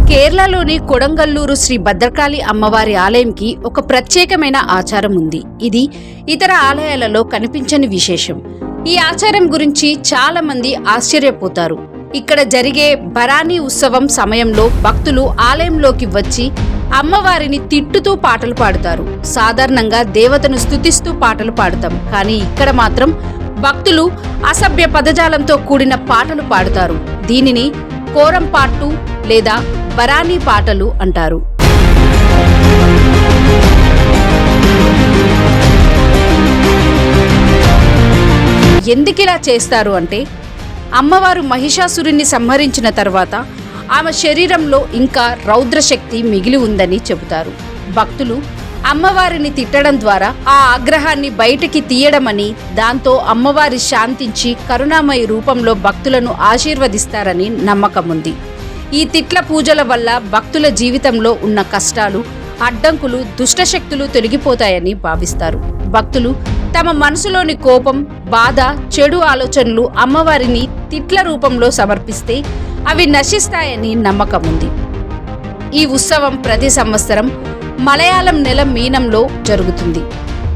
కేరళలోని కొడంగల్లూరు శ్రీ భద్రకాళి అమ్మవారి ఆలయంకి ఒక ప్రత్యేకమైన ఆచారం ఉంది. ఇది ఇతర ఆలయాలలో కనిపించని విశేషం. ఈ ఆచారం గురించి చాలా మంది ఆశ్చర్యపోతారు. ఇక్కడ జరిగే భరానీ ఉత్సవం సమయంలో భక్తులు ఆలయంలోకి వచ్చి అమ్మవారిని తిట్టుతూ పాటలు పాడుతారు. సాధారణంగా దేవతను స్తుతిస్తూ పాటలు పాడుతాం, కానీ ఇక్కడ మాత్రం భక్తులు అసభ్య పదజాలంతో కూడిన పాటలు పాడుతారు. దీనిని కోరం పాటు లేదా భరానీ పాటలు అంటారు. ఎందుకిలా చేస్తారు అంటే, అమ్మవారు మహిషాసురుణ్ణి సంహరించిన తర్వాత ఆమె శరీరంలో ఇంకా రౌద్రశక్తి మిగిలి ఉందని చెబుతారు. భక్తులు అమ్మవారిని తిట్టడం ద్వారా ఆ ఆగ్రహాన్ని బయటికి తీయడమని, దాంతో అమ్మవారి శాంతించి కరుణామయ రూపంలో భక్తులను ఆశీర్వదిస్తారని నమ్మకం ఉంది. ఈ తిట్ల పూజల వల్ల భక్తుల జీవితంలో ఉన్న కష్టాలు, అడ్డంకులు, దుష్టశక్తులు తొలగిపోతాయని భావిస్తారు. భక్తులు తమ మనసులోని కోపం, బాధ, చెడు ఆలోచనలు అమ్మవారిని తిట్ల రూపంలో సమర్పిస్తే అవి నశిస్తాయని నమ్మకం ఉంది. ఈ ఉత్సవం ప్రతి సంవత్సరం మలయాళం నెల మీనంలో జరుగుతుంది.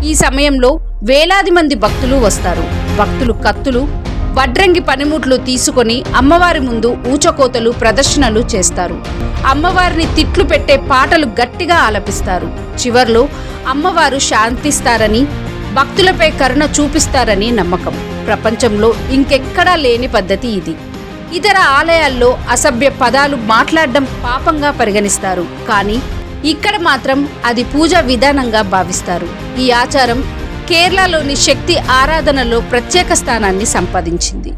ఈ సమయంలో వేలాది మంది భక్తులు వస్తారు. భక్తులు కత్తులు, వడ్రంగి పనిముట్లు తీసుకొని అమ్మవారి ముందు ఊచకోతలు, ప్రదర్శనలు చేస్తారు. అమ్మవారిని తిట్లు పెట్టే పాటలు గట్టిగా ఆలపిస్తారు. చివర్లో అమ్మవారు శాంతిస్తారని, భక్తులపై కరుణ చూపిస్తారని నమ్మకం. ప్రపంచంలో ఇంకెక్కడా లేని పద్ధతి ఇది. ఇతర ఆలయాల్లో అసభ్య పదాలు మాట్లాడడం పాపంగా పరిగణిస్తారు, కానీ ఇక్కడ మాత్రం అది పూజా విధానంగా భావిస్తారు. ఈ ఆచారం కేరళలోని శక్తి ఆరాధనలో ప్రత్యేక స్థానాన్ని సంపాదించింది.